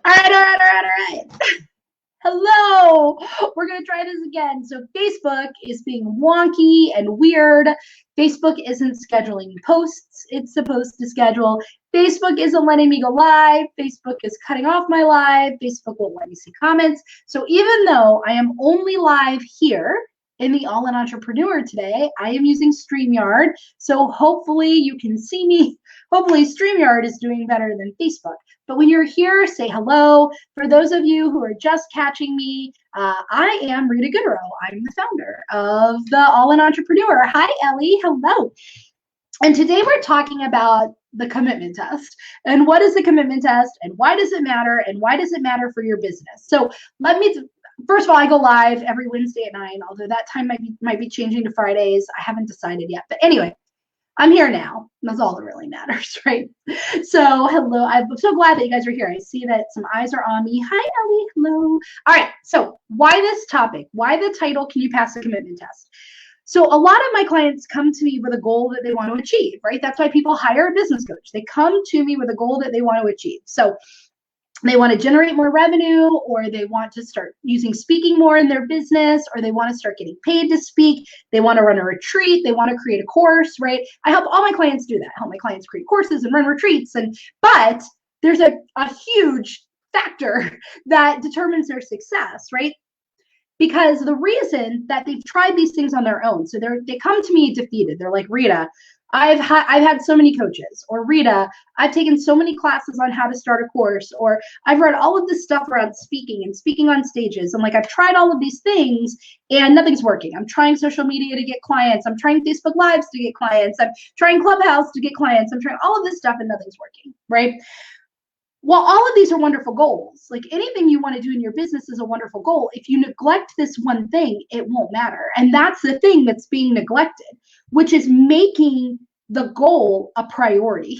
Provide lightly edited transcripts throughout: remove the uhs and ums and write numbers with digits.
All right. Hello. We're going to try this again. So Facebook is being wonky and weird. Facebook isn't scheduling posts it's supposed to schedule. Facebook isn't letting me go live. Facebook is cutting off my live. Facebook won't let me see comments. So even though I am only live here in the All In Entrepreneur today, I am using StreamYard. So hopefully you can see me. Hopefully StreamYard is doing better than Facebook. But when you're here, say hello. For those of you who are just catching me, I am Rita Goodrow. I'm the founder of the All In Entrepreneur. Hi, Ellie. Hello. And today we're talking about the commitment test. And what is the commitment test? And why does it matter? And why does it matter for your business? So first of all, I go live every Wednesday at 9, although that time might be changing to Fridays. I haven't decided yet. But anyway, I'm here now. That's all that really matters, right? So hello, I'm so glad that you guys are here. I see that some eyes are on me. Hi, Ellie, hello. All right, so why this topic? Why the title, Can You Pass the Commitment Test? So a lot of my clients come to me with a goal that they want to achieve, right? That's why people hire a business coach. They come to me with a goal that they want to achieve. So they want to generate more revenue, or they want to start using speaking more in their business, or they want to start getting paid to speak. They want to run a retreat. They want to create a course, right? I help all my clients do that. I help my clients create courses and run retreats. But there's a huge factor that determines their success, right? Because the reason that they've tried these things on their own, so they come to me defeated. They're like, Rita, I've had so many coaches, or Rita, I've taken so many classes on how to start a course, or I've read all of this stuff around speaking and speaking on stages. I'm like, I've tried all of these things and nothing's working. I'm trying social media to get clients. I'm trying Facebook Lives to get clients. I'm trying Clubhouse to get clients. I'm trying all of this stuff and nothing's working, right? While all of these are wonderful goals, like anything you want to do in your business is a wonderful goal. If you neglect this one thing, it won't matter. And that's the thing that's being neglected, which is making the goal a priority.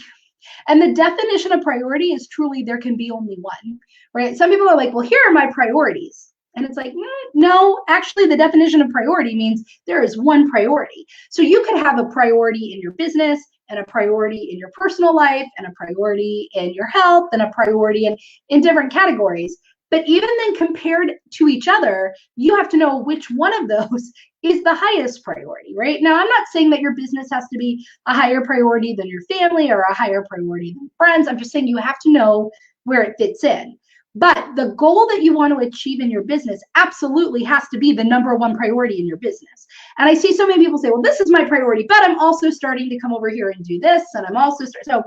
And the definition of priority is truly there can be only one, right? Some people are like, well, here are my priorities. And it's like, no, actually, the definition of priority means there is one priority. So you could have a priority in your business, and a priority in your personal life, and a priority in your health, and a priority in different categories. But even then, compared to each other, you have to know which one of those is the highest priority, right? Now, I'm not saying that your business has to be a higher priority than your family or a higher priority than friends. I'm just saying you have to know where it fits in. But the goal that you want to achieve in your business absolutely has to be the number one priority in your business. And I see so many people say, well, this is my priority, but I'm also starting to come over here and do this. And I'm also so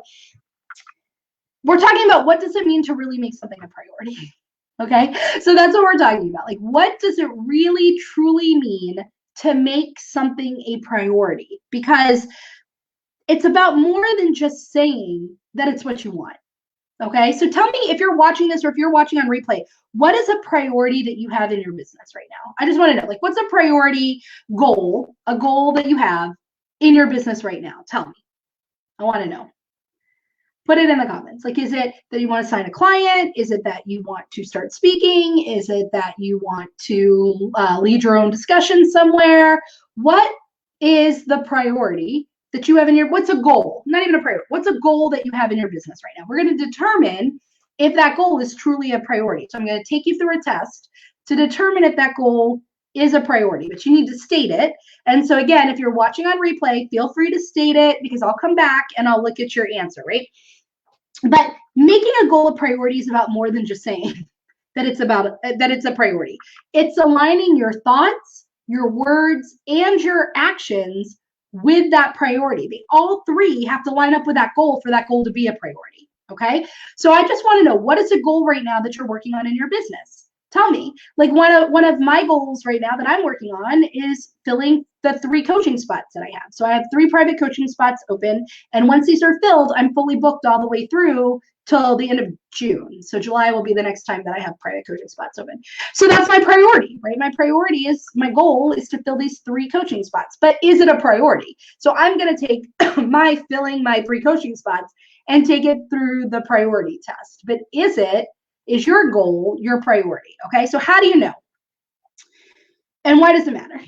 we're talking about what does it mean to really make something a priority? Okay, so that's what we're talking about. Like, what does it really truly mean to make something a priority? Because it's about more than just saying that it's what you want. Okay, so tell me, if you're watching this or if you're watching on replay, what is a priority that you have in your business right now? I just want to know, like, what's a priority goal, a goal that you have in your business right now? Tell me. I want to know. Put it in the comments. Like, is it that you want to sign a client? Is it that you want to start speaking? Is it that you want to lead your own discussion somewhere? What is the priority that you have in your, what's a goal? Not even a priority. What's a goal that you have in your business right now? We're going to determine if that goal is truly a priority. So I'm going to take you through a test to determine if that goal is a priority, but you need to state it. And so again, if you're watching on replay, feel free to state it, because I'll come back and I'll look at your answer, right? But making a goal a priority is about more than just saying that it's a priority. It's aligning your thoughts, your words, and your actions with that priority. All three have to line up with that goal for that goal to be a priority. Okay, so I just want to know, what is a goal right now that you're working on in your business? Tell me. Like, one of my goals right now that I'm working on is filling the 3 coaching spots that I have. So I have 3 private coaching spots open, and once these are filled, I'm fully booked all the way through till the end of June. So July will be the next time that I have private coaching spots open. So that's my priority, right? My goal is to fill these 3 coaching spots. But is it a priority? So I'm going to take filling my 3 coaching spots and take it through the priority test. But is your goal your priority? Okay, so how do you know? And why does it matter?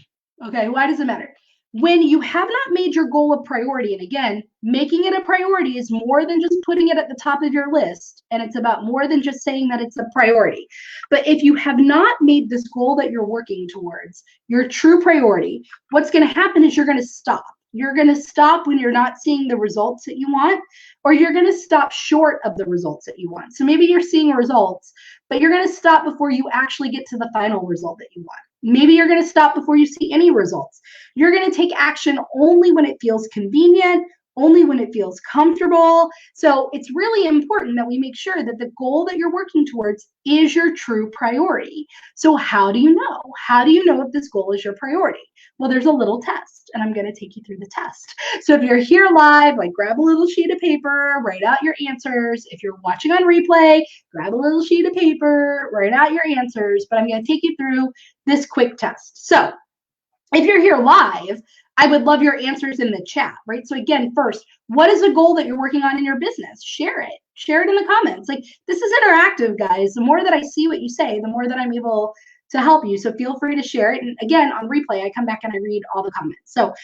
Okay, why does it matter? When you have not made your goal a priority, and again, making it a priority is more than just putting it at the top of your list, and it's about more than just saying that it's a priority. But if you have not made this goal that you're working towards your true priority, what's going to happen is you're going to stop. You're going to stop when you're not seeing the results that you want, or you're going to stop short of the results that you want. So maybe you're seeing results, but you're going to stop before you actually get to the final result that you want. Maybe you're going to stop before you see any results. You're going to take action only when it feels convenient, only when it feels comfortable. So it's really important that we make sure that the goal that you're working towards is your true priority. So how do you know? How do you know if this goal is your priority? Well, there's a little test, and I'm going to take you through the test. So if you're here live, like grab a little sheet of paper, write out your answers. If you're watching on replay, grab a little sheet of paper, write out your answers. But I'm going to take you through this quick test. So if you're here live, I would love your answers in the chat, right? So again, first, what is a goal that you're working on in your business? Share it. Share it in the comments. Like, this is interactive, guys. The more that I see what you say, the more that I'm able to help you. So feel free to share it. And again, on replay, I come back and I read all the comments. So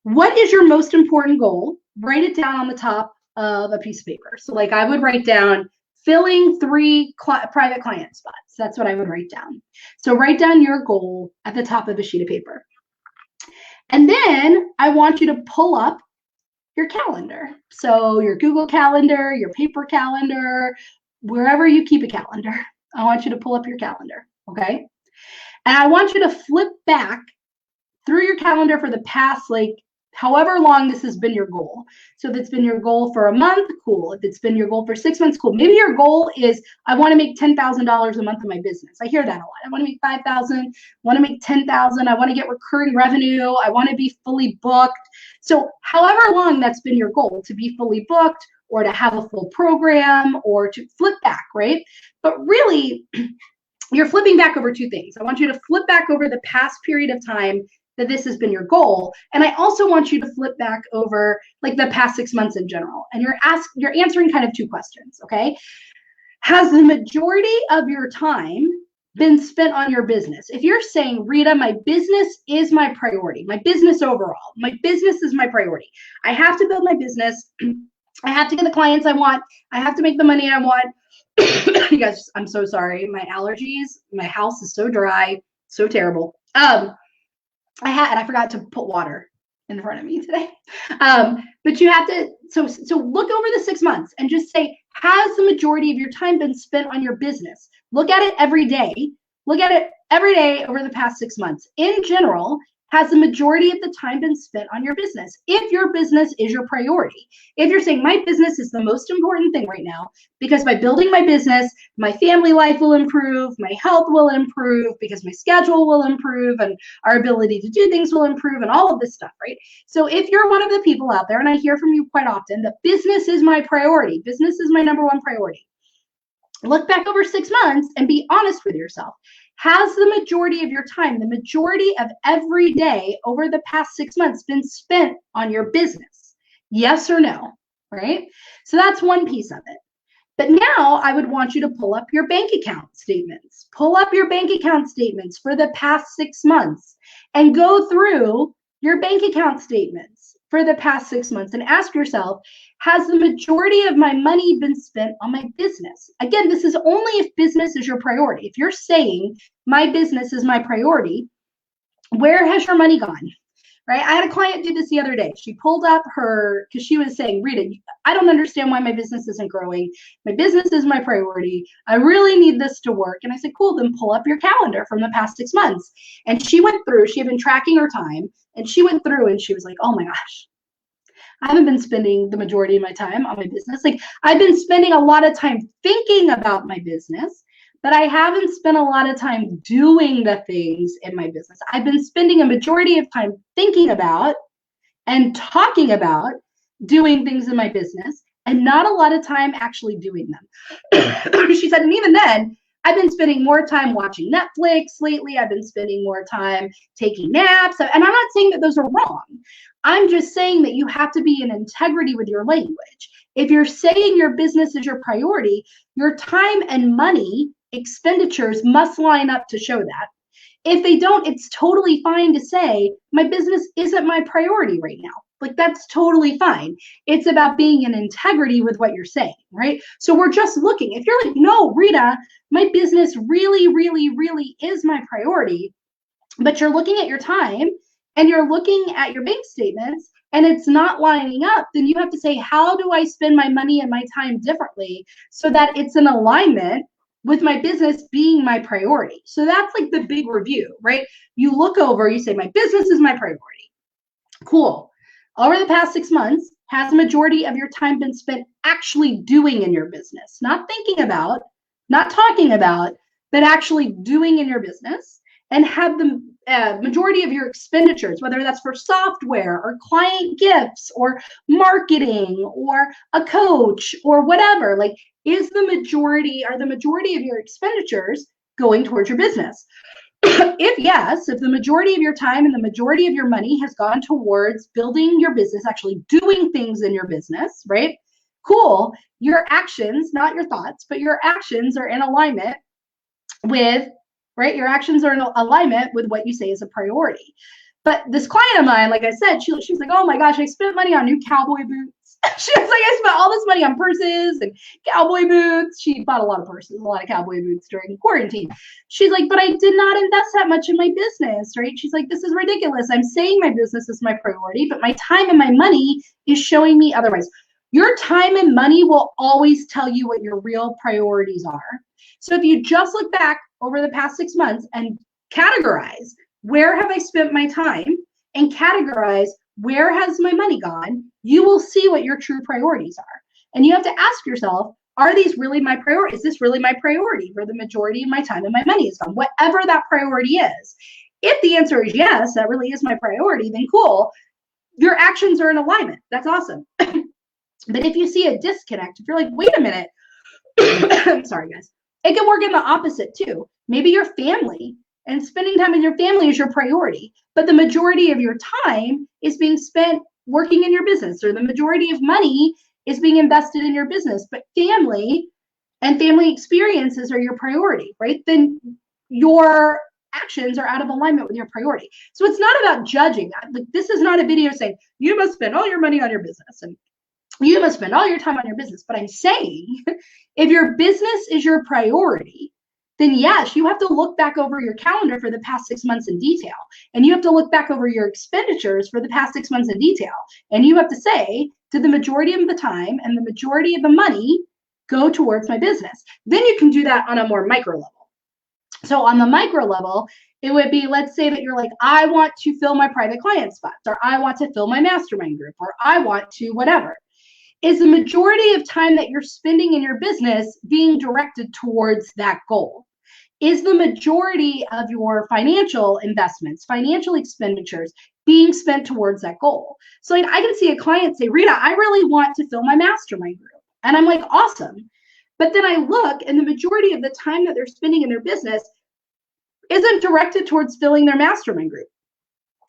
what is your most important goal? Write it down on the top of a piece of paper. So like I would write down filling 3 private client spots. That's what I would write down. So write down your goal at the top of a sheet of paper. And then I want you to pull up your calendar. So your Google Calendar, your paper calendar, wherever you keep a calendar, I want you to pull up your calendar, okay? And I want you to flip back through your calendar for the past, like, however long this has been your goal. So if it's been your goal for a month, cool. If it's been your goal for 6 months, cool. Maybe your goal is, I want to make $10,000 a month in my business. I hear that a lot. I want to make 5,000, I want to make 10,000. I want to get recurring revenue. I want to be fully booked. So however long that's been your goal, to be fully booked or to have a full program or to flip back, right? But really, you're flipping back over 2 things. I want you to flip back over the past period of time that this has been your goal. And I also want you to flip back over like the past 6 months in general. And you're answering kind of 2 questions, okay? Has the majority of your time been spent on your business? If you're saying, Rita, my business is my priority, my business overall, my business is my priority. I have to build my business. I have to get the clients I want. I have to make the money I want. You guys, I'm so sorry. My allergies, my house is so dry, so terrible. I forgot to put water in front of me today. But you have to, so look over the 6 months and just say, has the majority of your time been spent on your business? Look at it every day. Look at it every day over the past 6 months. In general, has the majority of the time been spent on your business? If your business is your priority, if you're saying my business is the most important thing right now, because by building my business, my family life will improve, my health will improve, because my schedule will improve, and our ability to do things will improve, and all of this stuff, right? So if you're one of the people out there, and I hear from you quite often, that business is my priority, business is my number 1 priority, look back over 6 months and be honest with yourself. Has the majority of your time, the majority of every day over the past 6 months been spent on your business? Yes or no, right? So that's one piece of it. But now I would want you to pull up your bank account statements. Pull up your bank account statements for the past 6 months and go through your bank account statements for the past 6 months and ask yourself, has the majority of my money been spent on my business? Again, this is only if business is your priority. If you're saying my business is my priority, where has your money gone? Right? I had a client do this the other day. She pulled up her, because she was saying, Rita, I don't understand why my business isn't growing. My business is my priority. I really need this to work. And I said, cool, then pull up your calendar from the past 6 months. And she went through, she had been tracking her time, and she went through and she was like, oh my gosh, I haven't been spending the majority of my time on my business. Like, I've been spending a lot of time thinking about my business, but I haven't spent a lot of time doing the things in my business. I've been spending a majority of time thinking about and talking about doing things in my business and not a lot of time actually doing them. She said, and even then, I've been spending more time watching Netflix lately. I've been spending more time taking naps. And I'm not saying that those are wrong. I'm just saying that you have to be in integrity with your language. If you're saying your business is your priority, your time and money expenditures must line up to show that. If they don't, it's totally fine to say, my business isn't my priority right now. Like, that's totally fine. It's about being in integrity with what you're saying, right? So we're just looking. If you're like, no, Rita, my business really, really, really is my priority, but you're looking at your time and you're looking at your bank statements and it's not lining up, then you have to say, how do I spend my money and my time differently so that it's in alignment with my business being my priority? So that's like the big review, right? You look over, you say, my business is my priority. Cool. Over the past 6 months, has the majority of your time been spent actually doing in your business? Not thinking about, not talking about, but actually doing in your business? And have the majority of your expenditures, whether that's for software or client gifts or marketing or a coach or whatever, like, are the majority of your expenditures going towards your business? If yes, if the majority of your time and the majority of your money has gone towards building your business, actually doing things in your business, right? Cool. Your actions, not your thoughts, but your actions are in alignment with, right? Your actions are in alignment with what you say is a priority. But this client of mine, like I said, she was like, oh my gosh, I spent money on new cowboy boots. She was like, I spent all this money on purses and cowboy boots. She bought a lot of purses, a lot of cowboy boots during quarantine. She's like, but I did not invest that much in my business, right? She's like, this is ridiculous. I'm saying my business is my priority, but my time and my money is showing me otherwise. Your time and money will always tell you what your real priorities are. So if you just look back over the past 6 months and categorize, where have I spent my time, and categorize, where has my money gone, you will see what your true priorities are. And you have to ask yourself, are these really my priority? Is this really my priority where the majority of my time and my money is gone? Whatever that priority is. If the answer is yes, that really is my priority, then cool. Your actions are in alignment. That's awesome. But if you see a disconnect, if you're like, wait a minute, I'm sorry, guys. It can work in the opposite too. Maybe your family and spending time with your family is your priority, but the majority of your time is being spent working in your business, or the majority of money is being invested in your business, but family and family experiences are your priority, right? Then your actions are out of alignment with your priority. So it's not about judging that. Like, this is not a video saying you must spend all your money on your business and you must spend all your time on your business. But I'm saying, if your business is your priority, then yes, you have to look back over your calendar for the past 6 months in detail. And you have to look back over your expenditures for the past 6 months in detail. And you have to say, did the majority of the time and the majority of the money go towards my business? Then you can do that on a more micro level. So on the micro level, it would be, let's say that you're like, I want to fill my private client spots, or I want to fill my mastermind group, or I want to whatever. Is the majority of time that you're spending in your business being directed towards that goal? Is the majority of your financial investments, financial expenditures being spent towards that goal? So like, I can see a client say, Rita, I really want to fill my mastermind group. And I'm like, awesome. But then I look, and the majority of the time that they're spending in their business isn't directed towards filling their mastermind group.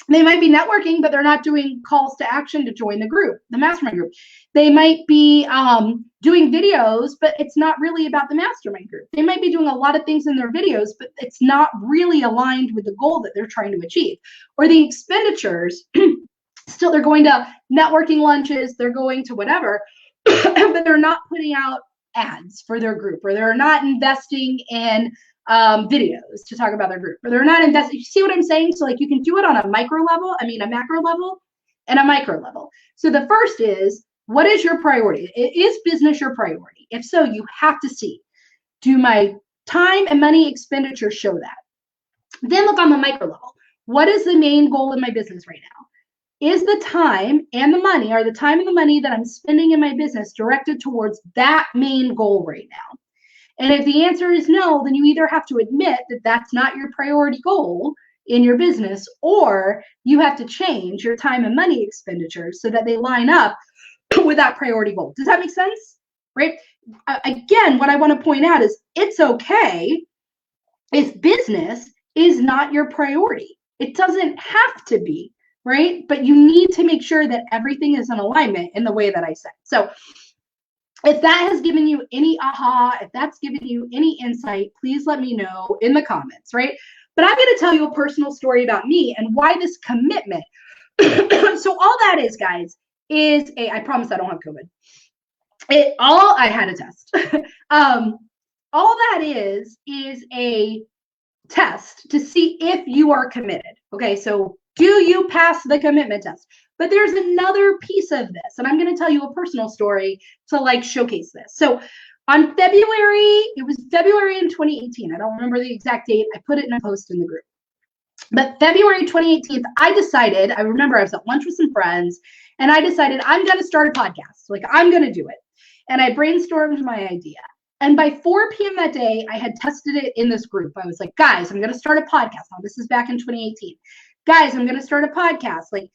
They might be networking, but they're not doing calls to action to join the group, the mastermind group. They might be doing videos, but it's not really about the mastermind group. They might be doing a lot of things in their videos, but it's not really aligned with the goal that they're trying to achieve. Or the expenditures, still they're going to networking lunches, they're going to whatever, but they're not putting out ads for their group, or they're not investing in videos to talk about their group, or they're not investing. You see what I'm saying? So like, you can do it on a macro level, and a micro level. So the first is, what is your priority? Is business your priority? If so, you have to see, do my time and money expenditures show that? Then look on the micro level. What is the main goal in my business right now? Is the time and the money, or the time and the money that I'm spending in my business, directed towards that main goal right now? And if the answer is no, then you either have to admit that that's not your priority goal in your business, or you have to change your time and money expenditures so that they line up with that priority goal. Does that make sense? Right? Again, what I want to point out is, it's okay if business is not your priority. It doesn't have to be, right? But you need to make sure that everything is in alignment in the way that I said. So if that has given you any aha, if that's given you any insight, please let me know in the comments, right? But I'm going to tell you a personal story about me and why this commitment. So all that is, guys, is I promise I don't have COVID. I had a test. All that is a test to see if you are committed. Okay, so do you pass the commitment test? But there's another piece of this, and I'm going to tell you a personal story to like showcase this. So on it was February in 2018. I don't remember the exact date. I put it in a post in the group. But February 2018, I remember I was at lunch with some friends, and I decided I'm going to start a podcast. Like, I'm going to do it. And I brainstormed my idea. And by 4 p.m. that day, I had tested it in this group. I was like, guys, I'm going to start a podcast. Now, this is back in 2018. Guys, I'm going to start a podcast. Like,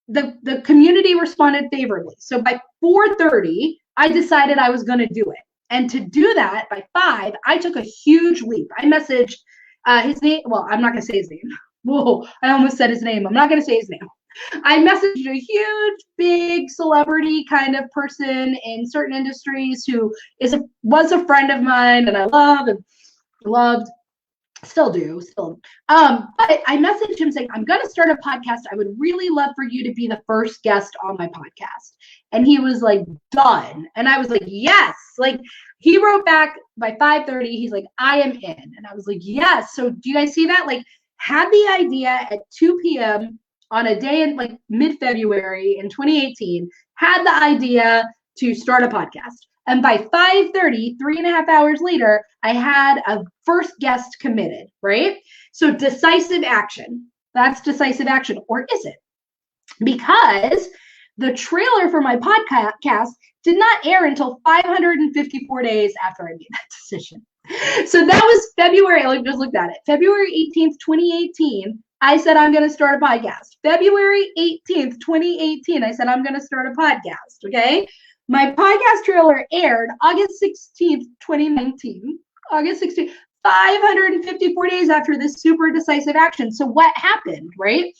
the community responded favorably. So by 4:30, I decided I was going to do it. And to do that, by 5, I took a huge leap. I messaged his name. Well, I'm not going to say his name. Whoa, I almost said his name. I'm not going to say his name. I messaged a huge, big celebrity kind of person in certain industries who was a friend of mine, and I loved, still do. But I messaged him saying, I'm going to start a podcast. I would really love for you to be the first guest on my podcast. And he was like, done. And I was like, yes. Like, he wrote back by 5:30. He's like, I am in. And I was like, yes. So do you guys see that? Like, had the idea at 2 p.m. on a day in like mid-February in 2018, had the idea to start a podcast. And by 5:30, 3.5 hours later, I had a first guest committed, right? So decisive action. That's decisive action. Or is it? Because the trailer for my podcast did not air until 554 days after I made that decision. So that was February. I just looked at it. February 18th, 2018. I said, I'm going to start a podcast. February 18th, 2018. I said, I'm going to start a podcast. Okay. My podcast trailer aired August 16th, 2019. August 16th, 554 days after this super decisive action. So what happened, right?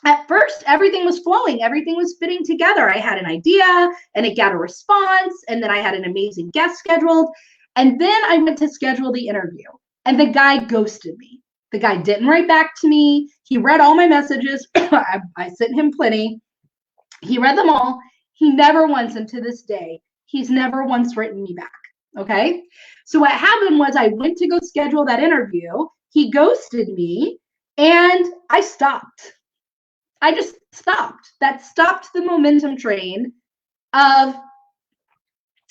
At first, everything was flowing. Everything was fitting together. I had an idea and it got a response. And then I had an amazing guest scheduled. And then I went to schedule the interview and the guy ghosted me. The guy didn't write back to me. He read all my messages. I sent him plenty. He read them all. He never once, and to this day, he's never once written me back. Okay. So what happened was I went to go schedule that interview. He ghosted me and I stopped. I just stopped. That stopped the momentum train of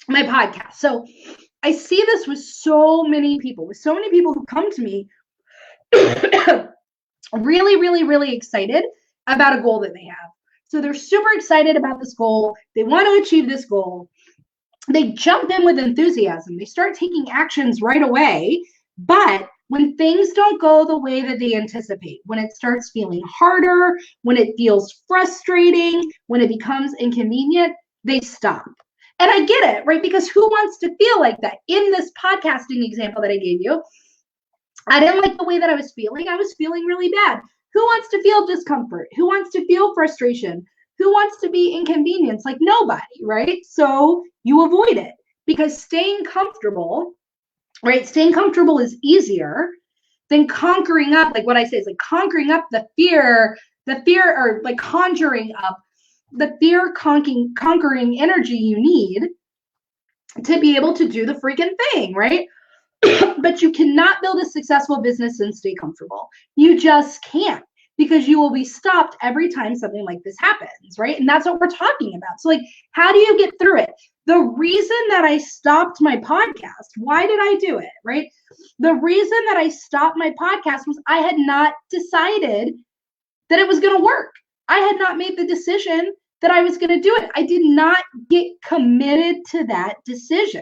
my podcast. So I see this with so many people who come to me really, really, really excited about a goal that they have. So they're super excited about this goal. They want to achieve this goal. They jump in with enthusiasm. They start taking actions right away. But when things don't go the way that they anticipate, when it starts feeling harder, when it feels frustrating, when it becomes inconvenient, they stop. And I get it, right? Because who wants to feel like that? In this podcasting example that I gave you, I didn't like the way that I was feeling. I was feeling really bad. Who wants to feel discomfort? Who wants to feel frustration? Who wants to be inconvenienced? Like nobody, right? So you avoid it because staying comfortable, right? Staying comfortable is easier than conquering up, like what I say is like conquering up the fear, or like conjuring up the fear conquering energy you need to be able to do the freaking thing, right? But you cannot build a successful business and stay comfortable. You just can't, because you will be stopped every time something like this happens, right? And that's what we're talking about. So like, how do you get through it? The reason that I stopped my podcast, why did I do it, right? The reason that I stopped my podcast was I had not decided that it was going to work. I had not made the decision that I was going to do it. I did not get committed to that decision.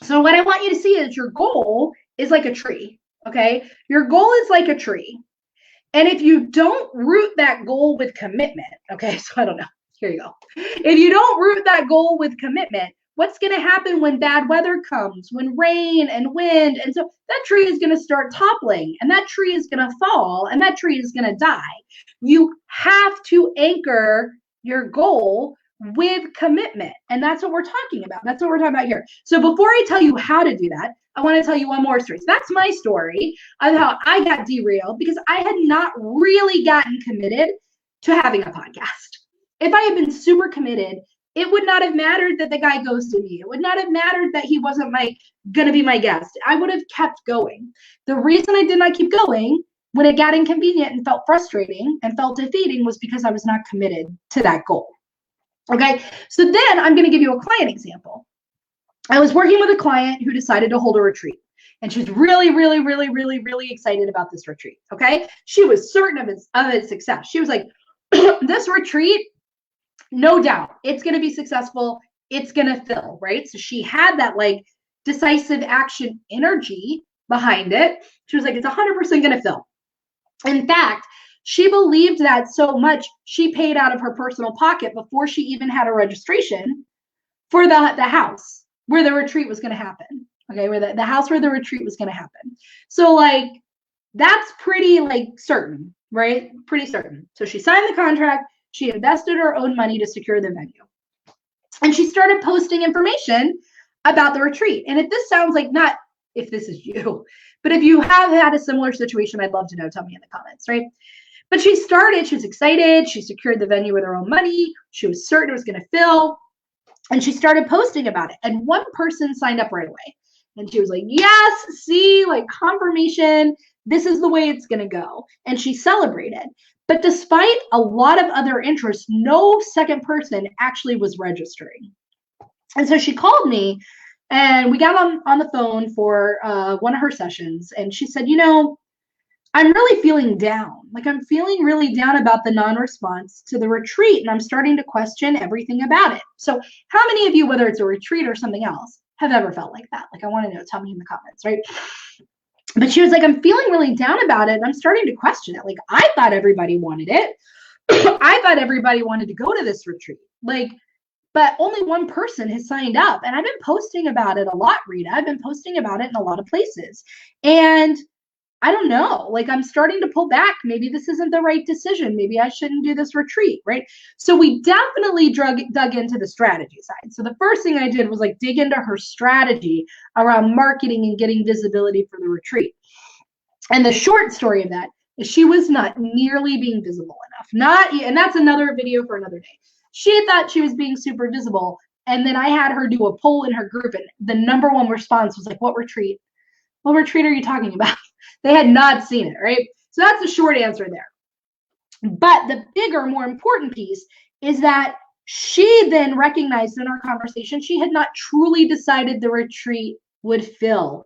So what I want you to see is your goal is like a tree, okay? Your goal is like a tree. And if you don't root that goal with commitment, okay, so I don't know. Here you go. If you don't root that goal with commitment, what's going to happen when bad weather comes, when rain and wind? And so that tree is going to start toppling and that tree is going to fall and that tree is going to die. You have to anchor your goal with commitment. And that's what we're talking about. That's what we're talking about here. So before I tell you how to do that, I want to tell you one more story. So that's my story of how I got derailed because I had not really gotten committed to having a podcast. If I had been super committed, it would not have mattered that the guy ghosted me. It would not have mattered that he wasn't gonna be my guest. I would have kept going. The reason I did not keep going when it got inconvenient and felt frustrating and felt defeating was because I was not committed to that goal. Okay, so then I'm gonna give you a client example. I was working with a client who decided to hold a retreat. And she was really, really, really, really, really excited about this retreat. Okay. She was certain of its success. She was like, this retreat, no doubt, it's going to be successful. It's going to fill, right? So she had that like decisive action energy behind it. She was like, it's 100% going to fill. In fact, she believed that so much, she paid out of her personal pocket before she even had a registration for the house where the retreat was going to happen. Okay, where the house where the retreat was going to happen. So like, that's pretty like certain, right? Pretty certain. So she signed the contract. She invested her own money to secure the venue. And she started posting information about the retreat. And if this sounds like not if this is you, but if you have had a similar situation, I'd love to know. Tell me in the comments, right? But she was excited. She secured the venue with her own money. She was certain it was going to fill. And she started posting about it. And one person signed up right away. And she was like, yes, see, like confirmation, this is the way it's going to go. And she celebrated. But despite a lot of other interests, no second person actually was registering. And so she called me and we got on the phone for one of her sessions. And she said, I'm really feeling down. Like I'm feeling really down about the non-response to the retreat. And I'm starting to question everything about it. So how many of you, whether it's a retreat or something else, have ever felt like that? Like I want to know, tell me in the comments, right? But she was like, I'm feeling really down about it. And I'm starting to question it. Like I thought everybody wanted it. I thought everybody wanted to go to this retreat. Like, but only one person has signed up. And I've been posting about it a lot, Rita. I've been posting about it in a lot of places. And I don't know, like I'm starting to pull back. Maybe this isn't the right decision. Maybe I shouldn't do this retreat, right? So we definitely dug into the strategy side. So the first thing I did was like dig into her strategy around marketing and getting visibility for the retreat. And the short story of that is she was not nearly being visible enough. And that's another video for another day. She thought she was being super visible. And then I had her do a poll in her group and the number one response was like, what retreat? What retreat are you talking about? They had not seen it, right? So that's the short answer there. But the bigger, more important piece is that she then recognized in our conversation, she had not truly decided the retreat would fill.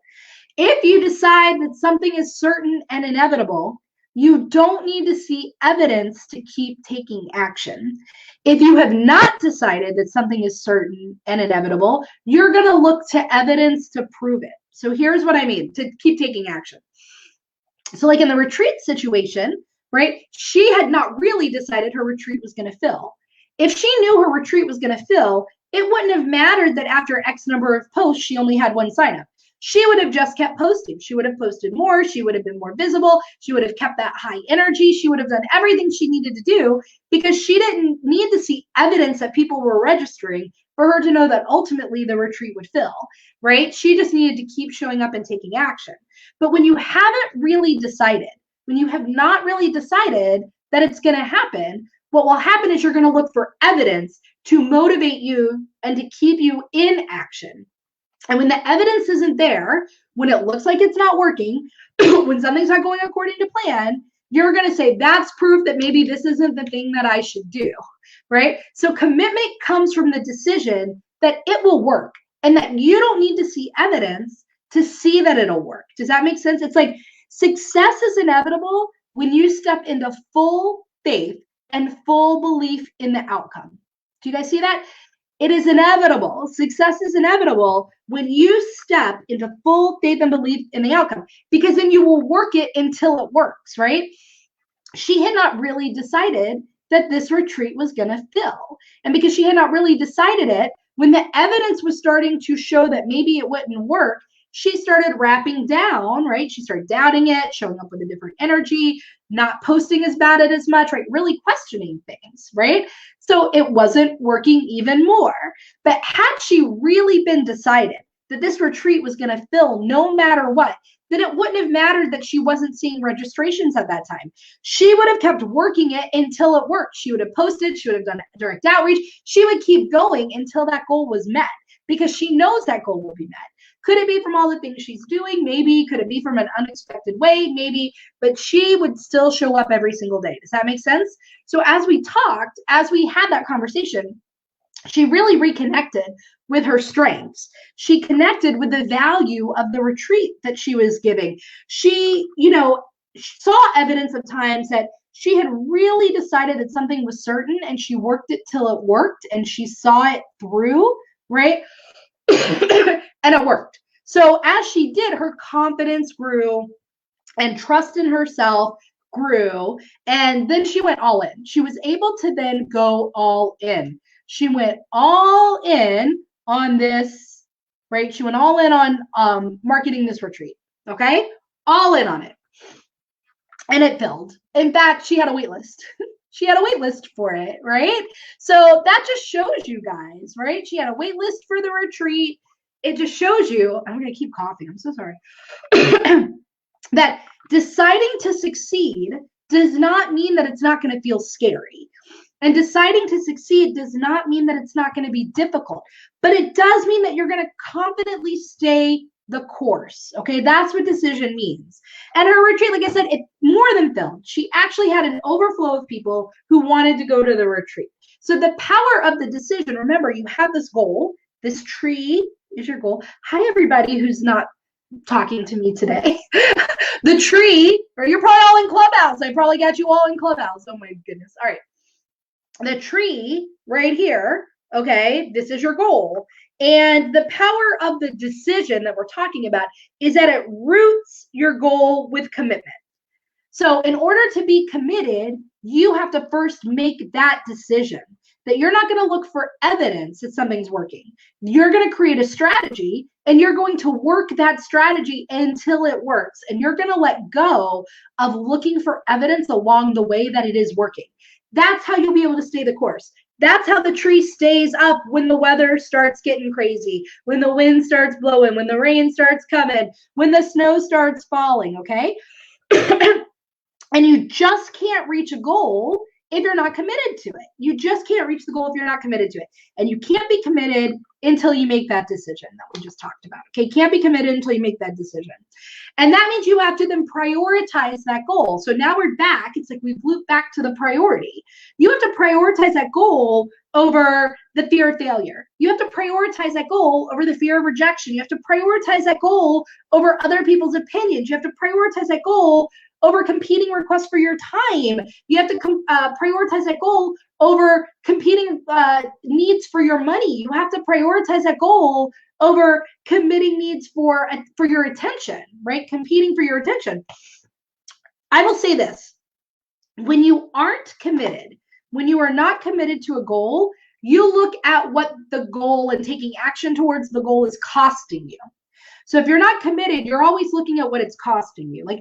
If you decide that something is certain and inevitable, you don't need to see evidence to keep taking action. If you have not decided that something is certain and inevitable, you're going to look to evidence to prove it. So here's what I mean, to keep taking action. So like in the retreat situation, right, she had not really decided her retreat was going to fill. If she knew her retreat was going to fill, it wouldn't have mattered that after X number of posts, she only had one sign up. She would have just kept posting. She would have posted more. She would have been more visible. She would have kept that high energy. She would have done everything she needed to do because she didn't need to see evidence that people were registering for her to know that ultimately the retreat would fill, right? She just needed to keep showing up and taking action. But when you haven't really decided, when you have not really decided that it's going to happen, what will happen is you're going to look for evidence to motivate you and to keep you in action. And when the evidence isn't there, when it looks like it's not working, when something's not going according to plan, you're going to say, that's proof that maybe this isn't the thing that I should do, right? So commitment comes from the decision that it will work and that you don't need to see evidence to see that it'll work. Does that make sense? It's like success is inevitable when you step into full faith and full belief in the outcome. Do you guys see that? It is inevitable. Success is inevitable when you step into full faith and belief in the outcome, because then you will work it until it works, right? She had not really decided that this retreat was going to fill. And because she had not really decided it, when the evidence was starting to show that maybe it wouldn't work, she started wrapping down, right? She started doubting it, showing up with a different energy, not posting as bad as much, right? Really questioning things, right? So it wasn't working even more. But had she really been decided that this retreat was going to fill no matter what, then it wouldn't have mattered that she wasn't seeing registrations at that time. She would have kept working it until it worked. She would have posted, she would have done direct outreach. She would keep going until that goal was met because she knows that goal will be met. Could it be from all the things she's doing? Maybe. Could it be from an unexpected way? Maybe. But she would still show up every single day. Does that make sense? So as we talked, as we had that conversation, she really reconnected with her strengths. She connected with the value of the retreat that she was giving. She, saw evidence of times that she had really decided that something was certain and she worked it till it worked and she saw it through, right? And it worked. So as she did, her confidence grew and trust in herself grew. And then she went all in. She was able to then go all in. She went all in on this, right? She went all in on marketing this retreat, okay? All in on it. And it filled. In fact, she had a wait list. She had a wait list for it, right? So that just shows you guys, right? She had a wait list for the retreat. It just shows you, I'm going to keep coughing. I'm so sorry. That deciding to succeed does not mean that it's not going to feel scary. And deciding to succeed does not mean that it's not going to be difficult, but it does mean that you're going to confidently stay the course. Okay, that's what decision means. And her retreat, like I said, it more than filled. She actually had an overflow of people who wanted to go to the retreat. So the power of the decision, remember, you have this goal. This tree is your goal. Hi, everybody who's not talking to me today. The tree, or you're probably all in Clubhouse. I probably got you all in Clubhouse. Oh my goodness. All right. The tree right here, okay, this is your goal. And the power of the decision that we're talking about is that it roots your goal with commitment. So in order to be committed, you have to first make that decision that you're not going to look for evidence that something's working. You're going to create a strategy and you're going to work that strategy until it works. And you're going to let go of looking for evidence along the way that it is working. That's how you'll be able to stay the course. That's how the tree stays up when the weather starts getting crazy, when the wind starts blowing, when the rain starts coming, when the snow starts falling, okay? And you just can't reach a goal if you're not committed to it. You just can't reach the goal if you're not committed to it. And you can't be committed until you make that decision that we just talked about. Okay, can't be committed until you make that decision. And that means you have to then prioritize that goal. So now we're back. It's like we've looped back to the priority. You have to prioritize that goal over the fear of failure. You have to prioritize that goal over the fear of rejection. You have to prioritize that goal over other people's opinions. You have to prioritize that goal over competing requests for your time. You have to prioritize that goal over competing needs for your money. You have to prioritize that goal over committing needs for your attention, right? Competing for your attention. I will say this. When you aren't committed, when you are not committed to a goal, you look at what the goal and taking action towards the goal is costing you. So if you're not committed, you're always looking at what it's costing you. Like,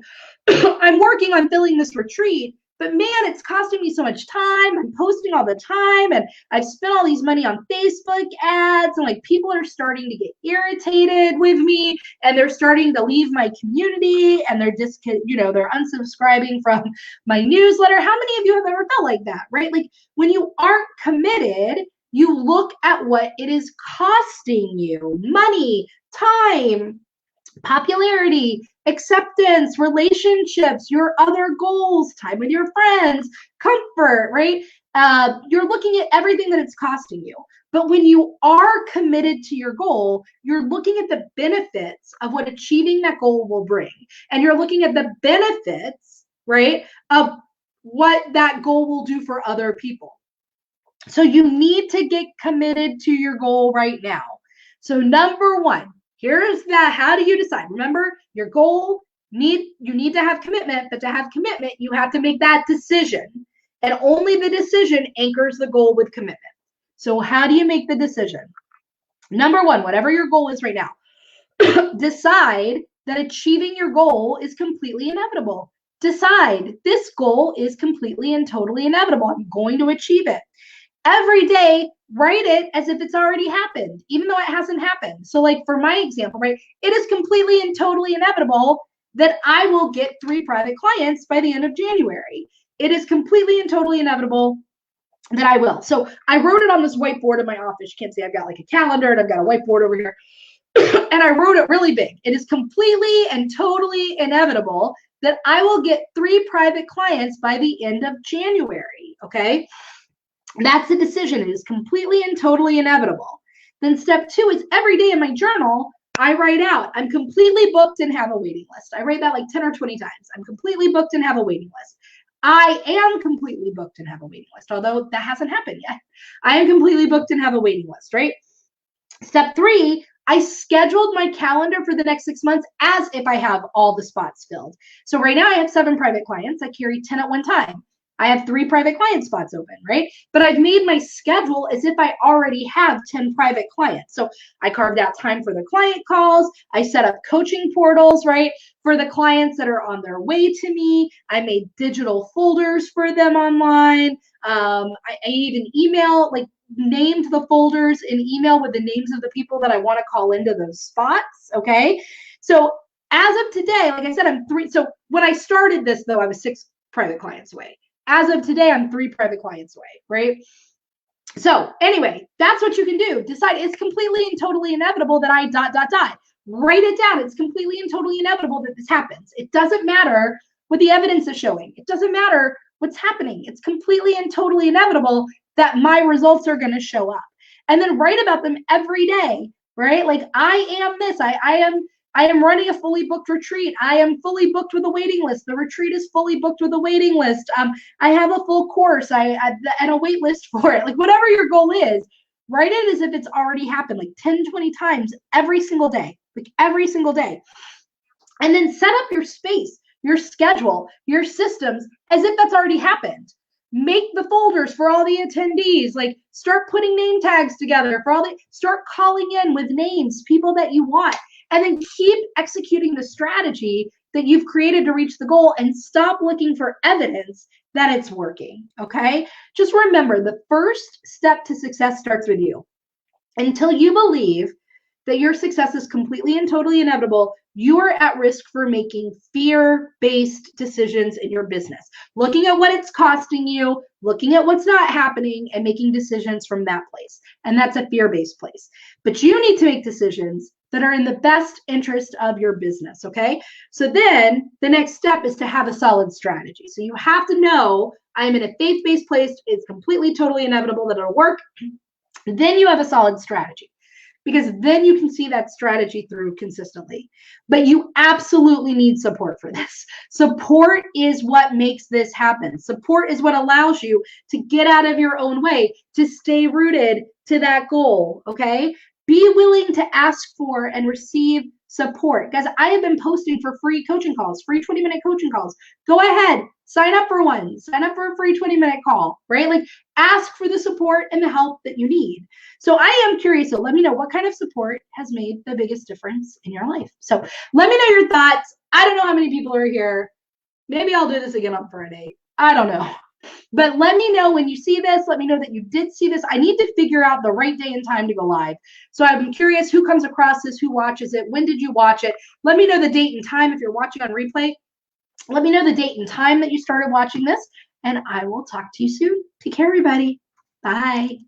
I'm working on filling this retreat, but man, it's costing me so much time. I'm posting all the time and I've spent all these money on Facebook ads and like people are starting to get irritated with me and they're starting to leave my community and they're they're unsubscribing from my newsletter. How many of you have ever felt like that, right? Like when you aren't committed, you look at what it is costing you: money, time, popularity, acceptance, relationships, your other goals, time with your friends, comfort, right? You're looking at everything that it's costing you. But when you are committed to your goal, you're looking at the benefits of what achieving that goal will bring. And you're looking at the benefits, right, of what that goal will do for other people. So you need to get committed to your goal right now. So number one, here's that. How do you decide? Remember, your goal, you need to have commitment, but to have commitment, you have to make that decision. And only the decision anchors the goal with commitment. So how do you make the decision? Number one, whatever your goal is right now, decide that achieving your goal is completely inevitable. Decide this goal is completely and totally inevitable. I'm going to achieve it. Every day, write it as if it's already happened, even though it hasn't happened. So like for my example, right, it is completely and totally inevitable that I will get 3 private clients by the end of January. It is completely and totally inevitable that I will. So I wrote it on this whiteboard in my office. You can't see, I've got like a calendar and I've got a whiteboard over here. And I wrote it really big. It is completely and totally inevitable that I will get 3 private clients by the end of January. Okay. That's the decision. It is completely and totally inevitable. Then step 2 is every day in my journal, I write out, I'm completely booked and have a waiting list. I write that like 10 or 20 times. I'm completely booked and have a waiting list. I am completely booked and have a waiting list, although that hasn't happened yet. I am completely booked and have a waiting list, right? Step 3, I scheduled my calendar for the next 6 months as if I have all the spots filled. So right now I have 7 private clients. I carry 10 at one time. I have 3 private client spots open, right? But I've made my schedule as if I already have 10 private clients. So I carved out time for the client calls. I set up coaching portals, right? For the clients that are on their way to me. I made digital folders for them online. I even named the folders in email with the names of the people that I want to call into those spots. Okay. So as of today, like I said, I'm 3. So when I started this, though, I was 6 private clients away. As of today, I'm 3 private clients away, right? So anyway, that's what you can do. Decide it's completely and totally inevitable that I ... Write it down. It's completely and totally inevitable that this happens. It doesn't matter what the evidence is showing. It doesn't matter what's happening. It's completely and totally inevitable that my results are going to show up. And then write about them every day, right? Like I am this. I am running a fully booked retreat. I am fully booked with a waiting list. The retreat is fully booked with a waiting list. I have a full course and a wait list for it. Like whatever your goal is, write it as if it's already happened, like 10, 20 times every single day, like every single day. And then set up your space, your schedule, your systems as if that's already happened. Make the folders for all the attendees, like start putting name tags together for start calling in with names, people that you want, and then keep executing the strategy that you've created to reach the goal and stop looking for evidence that it's working. Okay. Just remember the first step to success starts with you. Until you believe that your success is completely and totally inevitable, you are at risk for making fear-based decisions in your business, looking at what it's costing you, looking at what's not happening, and making decisions from that place. And that's a fear-based place. But you need to make decisions that are in the best interest of your business, okay? So then the next step is to have a solid strategy. So you have to know, I'm in a faith-based place, it's completely, totally inevitable that it'll work. Then you have a solid strategy, because then you can see that strategy through consistently. But you absolutely need support for this. Support is what makes this happen. Support is what allows you to get out of your own way, to stay rooted to that goal, okay? Be willing to ask for and receive support. Guys, I have been posting for free coaching calls, free 20-minute coaching calls. Go ahead, sign up for one, sign up for a free 20-minute call, right? Like ask for the support and the help that you need. So I am curious, so let me know what kind of support has made the biggest difference in your life. So let me know your thoughts. I don't know how many people are here. Maybe I'll do this again on Friday. I don't know. But let me know when you see this. Let me know that you did see this. I need to figure out the right day and time to go live. So I'm curious who comes across this, who watches it, when did you watch it? Let me know the date and time if you're watching on replay. Let me know the date and time that you started watching this, and I will talk to you soon. Take care, everybody. Bye.